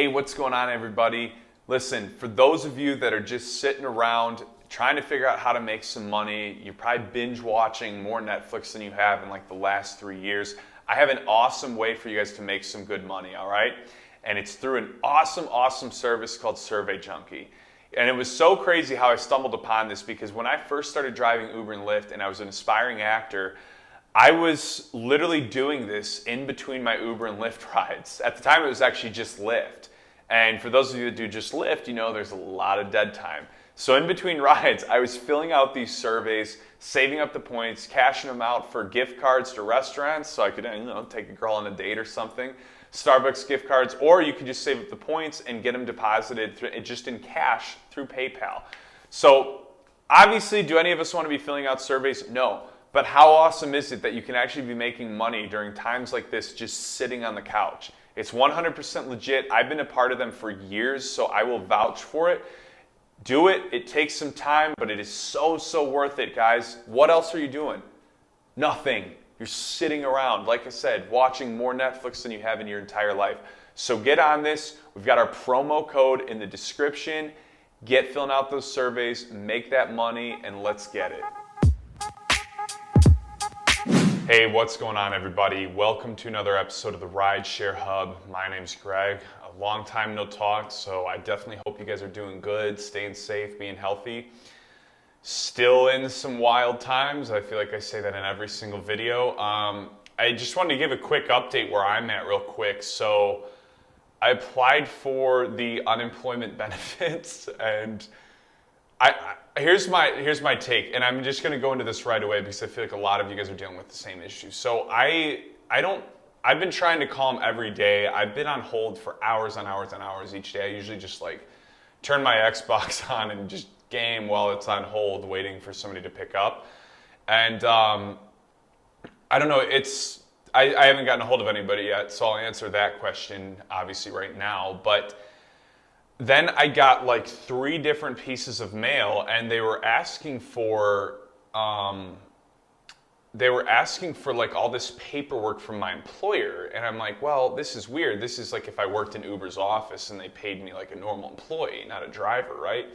Hey, what's going on, everybody? Listen, for those of you that are just sitting around trying to figure out how to make some money, you're probably binge watching more Netflix than you have in like the last 3 years. I have an awesome way for you guys to make some good money, all right? And it's through an awesome service called Survey Junkie. And it was so crazy how I stumbled upon this, because when I first started driving Uber and Lyft and I was an aspiring actor, I was literally doing this in between my Uber and Lyft rides. At the time, it was actually just Lyft. And for those of you that do just Lyft, you know there's a lot of dead time. So in between rides, I was filling out these surveys, saving up the points, cashing them out for gift cards to restaurants so I could, take a girl on a date or something, Starbucks gift cards, or you could just save up the points and get them deposited just in cash through PayPal. So obviously, do any of us want to be filling out surveys? No. But how awesome is it that you can actually be making money during times like this just sitting on the couch? It's 100% legit. I've been a part of them for years, so I will vouch for it. Do it. It takes some time, but it is so worth it, guys. What else are you doing? Nothing. You're sitting around, like I said, watching more Netflix than you have in your entire life. So get on this. We've got our promo code in the description. Get filling out those surveys, make that money, and let's get it. Hey, what's going on, everybody? Welcome to another episode of the Rideshare Hub. My name's Greg. A long time no talk, so I definitely hope you guys are doing good, staying safe, being healthy. Still in some wild times. I feel like I say that in every single video. I just wanted to give a quick update where I'm at real quick. So I applied for the unemployment benefits, and here's my take, and I'm just going to go into this right away because I feel like a lot of you guys are dealing with the same issue. So I've been trying to call them every day. I've been on hold for hours on hours each day. I usually just like turn my Xbox on and just game while it's on hold, waiting for somebody to pick up. And I don't know. I haven't gotten a hold of anybody yet, so I'll answer that question obviously right now. But then I got like 3 different pieces of mail, and they were asking for like all this paperwork from my employer. And I'm like, well, this is weird. This is like if I worked in Uber's office and they paid me like a normal employee, not a driver, right?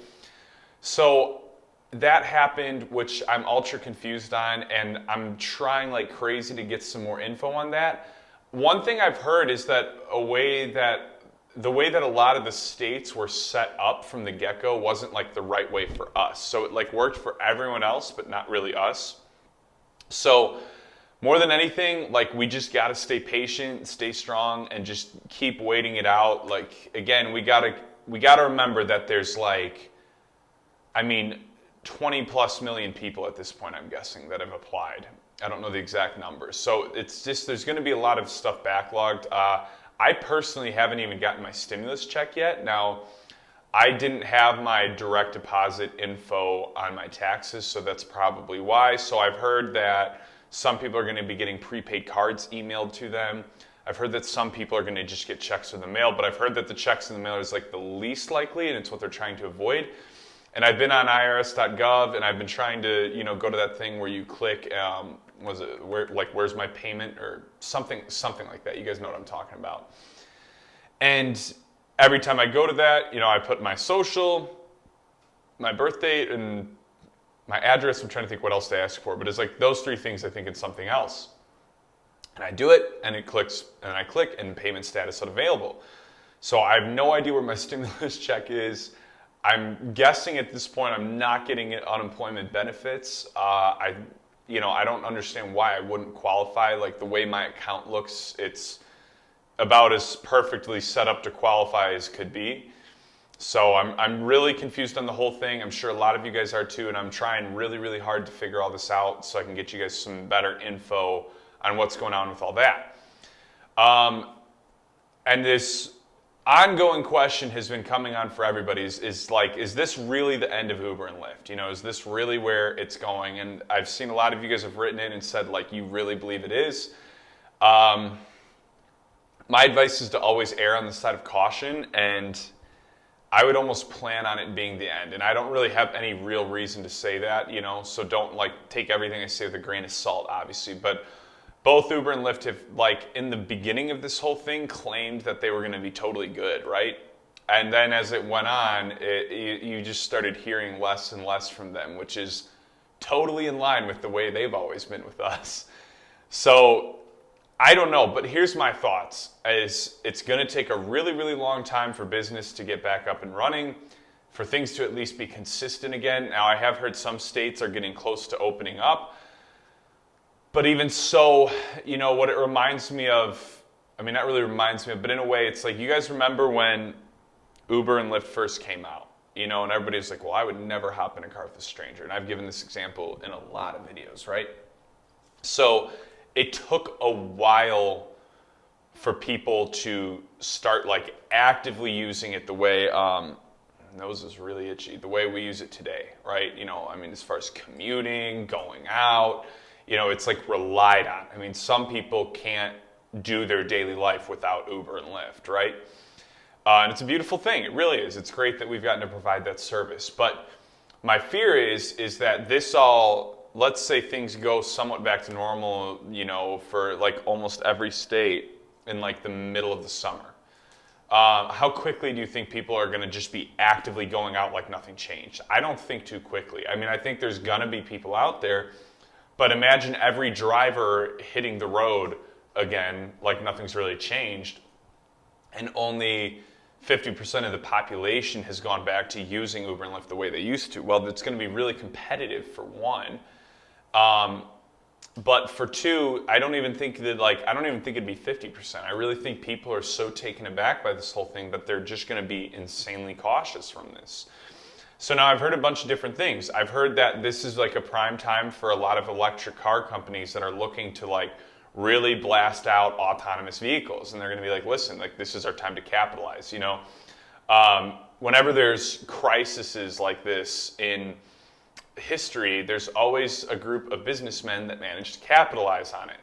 So that happened, which I'm ultra confused on, and I'm trying like crazy to get some more info on that. One thing I've heard is that the way that a lot of the states were set up from the get-go wasn't like the right way for us. So it like worked for everyone else, but not really us. So more than anything, like we just got to stay patient, stay strong, and just keep waiting it out. Like, again, we got to remember that there's like, 20 plus million people at this point, I'm guessing, that have applied. I don't know the exact numbers. So it's just, there's going to be a lot of stuff backlogged. I personally haven't even gotten my stimulus check yet. Now, I didn't have my direct deposit info on my taxes, so that's probably why. So I've heard that some people are going to be getting prepaid cards emailed to them. I've heard that some people are going to just get checks in the mail, but I've heard that the checks in the mail is like the least likely, and it's what they're trying to avoid. And I've been on irs.gov, and I've been trying to, go to that thing where you click, where's my payment, or something like that. You guys know what I'm talking about. And every time I go to that, I put my social, my birth date, and my address. I'm trying to think what else they ask for, but it's like those 3 things. I think it's something else. And I do it, and it clicks, and I click, and payment status unavailable. So I have no idea where my stimulus check is. I'm guessing at this point I'm not getting unemployment benefits. I don't understand why I wouldn't qualify. Like the way my account looks, it's about as perfectly set up to qualify as could be. So I'm really confused on the whole thing. I'm sure a lot of you guys are too, and I'm trying really hard to figure all this out so I can get you guys some better info on what's going on with all that. And this ongoing question has been coming on for everybody is this really the end of Uber and Lyft? Is this really where it's going? And I've seen a lot of you guys have written in and said, like, you really believe it is. My advice is to always err on the side of caution, and I would almost plan on it being the end. And I don't really have any real reason to say that, so don't like take everything I say with a grain of salt, obviously. But both Uber and Lyft have, like, in the beginning of this whole thing, claimed that they were going to be totally good, right? And then as it went on, you just started hearing less and less from them, which is totally in line with the way they've always been with us. So I don't know, but here's my thoughts. It's going to take a really, really long time for business to get back up and running, for things to at least be consistent again. Now, I have heard some states are getting close to opening up. But even so, you know, what it reminds me of, I mean, not really reminds me of, but in a way, it's like, you guys remember when Uber and Lyft first came out, you know, and everybody's like, well, I would never hop in a car with a stranger. And I've given this example in a lot of videos, right? So it took a while for people to start, like, actively using it the way, nose is really itchy, the way we use it today, right? You know, I mean, as far as commuting, going out, you know, it's like relied on. I mean, some people can't do their daily life without Uber and Lyft, right? And it's a beautiful thing. It really is. It's great that we've gotten to provide that service. But my fear is that this all, let's say things go somewhat back to normal, you know, for like almost every state in like the middle of the summer. How quickly do you think people are going to just be actively going out like nothing changed? I don't think too quickly. I mean, I think there's going to be people out there, but imagine every driver hitting the road again like nothing's really changed, and only 50% of the population has gone back to using Uber and Lyft the way they used to. Well, it's going to be really competitive, for one. But for two, I don't even think it'd be 50%. I really think people are so taken aback by this whole thing that they're just going to be insanely cautious from this. So now I've heard a bunch of different things. I've heard that this is like a prime time for a lot of electric car companies that are looking to like really blast out autonomous vehicles. And they're going to be like, listen, like this is our time to capitalize, you know? Whenever there's crises like this in history, there's always a group of businessmen that manage to capitalize on it.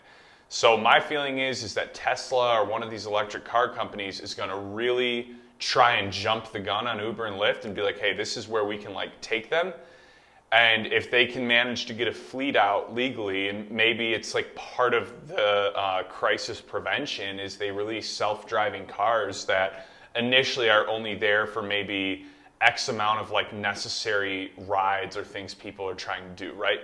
So my feeling is that Tesla or one of these electric car companies is going to really try and jump the gun on Uber and Lyft and be like, hey, this is where we can like take them. And if they can manage to get a fleet out legally, and maybe it's like part of the crisis prevention is they release self-driving cars that initially are only there for maybe X amount of like necessary rides or things people are trying to do, right?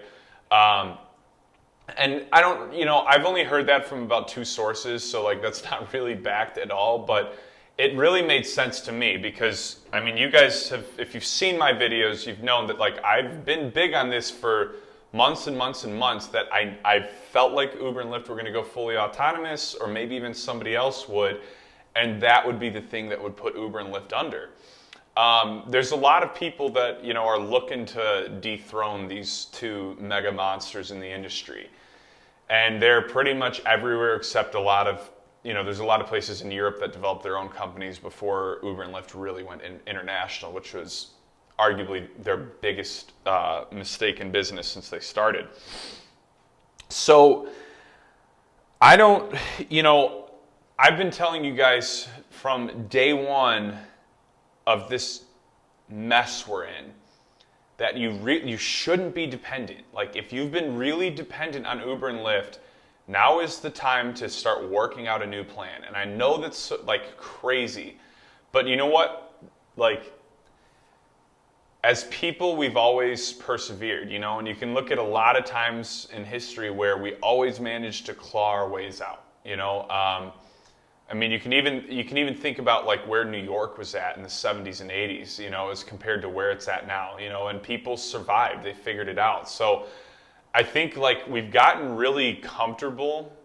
And I don't, you know, I've only heard that from about 2 sources, so like that's not really backed at all, but it really made sense to me because, I mean, you guys have, if you've seen my videos, you've known that like I've been big on this for months and months and months, that I felt like Uber and Lyft were going to go fully autonomous, or maybe even somebody else would, and that would be the thing that would put Uber and Lyft under. There's a lot of people that, you know, are looking to dethrone these 2 mega monsters in the industry. And they're pretty much everywhere except a lot of, you know, there's a lot of places in Europe that developed their own companies before Uber and Lyft really went international, which was arguably their biggest mistake in business since they started. So I don't, you know, I've been telling you guys from day one of this mess we're in that you shouldn't be dependent. Like if you've been really dependent on Uber and Lyft, now is the time to start working out a new plan. And I know that's like crazy, but you know what? Like as people, we've always persevered, you know, and you can look at a lot of times in history where we always managed to claw our ways out, you know. I mean, you can even think about like where New York was at in the 70s and 80s, you know, as compared to where it's at now, you know, and people survived, they figured it out. So I think like we've gotten really comfortable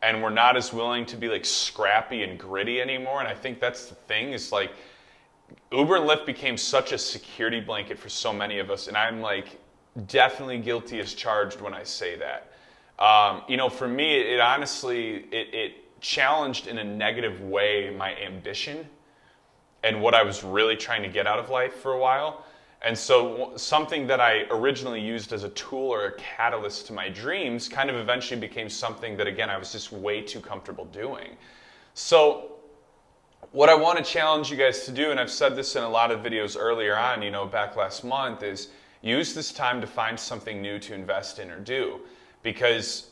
and we're not as willing to be like scrappy and gritty anymore. And I think that's the thing, is like Uber and Lyft became such a security blanket for so many of us. And I'm like definitely guilty as charged when I say that. You know, for me, it honestly, it challenged in a negative way my ambition and what I was really trying to get out of life for a while. And so something that I originally used as a tool or a catalyst to my dreams kind of eventually became something that, again, I was just way too comfortable doing. So what I want to challenge you guys to do, and I've said this in a lot of videos earlier on, you know, back last month, is use this time to find something new to invest in or do. Because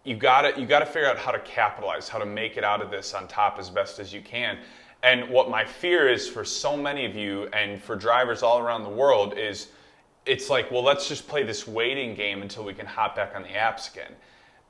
you gotta figure out how to capitalize, how to make it out of this on top as best as you can. And what my fear is for so many of you and for drivers all around the world is, it's like, well, let's just play this waiting game until we can hop back on the apps again.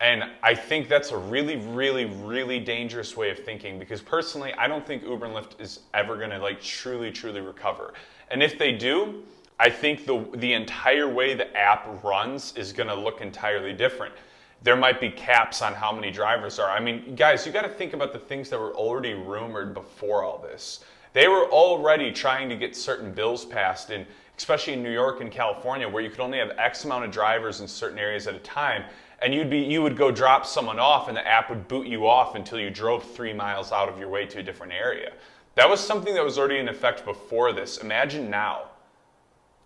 And I think that's a really, really, really dangerous way of thinking, because personally, I don't think Uber and Lyft is ever going to like truly, truly recover. And if they do, I think the entire way the app runs is going to look entirely different. There might be caps on how many drivers are. I mean, guys, you got to think about the things that were already rumored before all this. They were already trying to get certain bills passed, and especially in New York and California, where you could only have X amount of drivers in certain areas at a time. And you would go drop someone off and the app would boot you off until you drove 3 miles out of your way to a different area. That was something that was already in effect before this. Imagine now.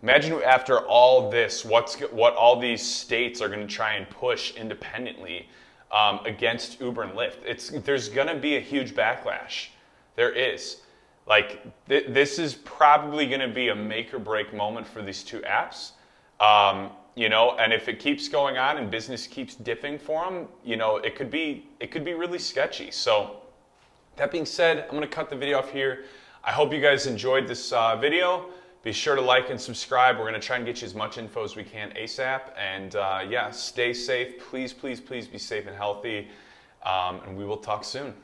Imagine after all this, what all these states are going to try and push independently against Uber and Lyft. There's going to be a huge backlash. There is. Like, this is probably going to be a make or break moment for these two apps. You know, and if it keeps going on and business keeps dipping for them, you know, it could be really sketchy. So that being said, I'm going to cut the video off here. I hope you guys enjoyed this video. Be sure to like and subscribe. We're going to try and get you as much info as we can ASAP. And yeah, stay safe. Please, please, please be safe and healthy. And we will talk soon.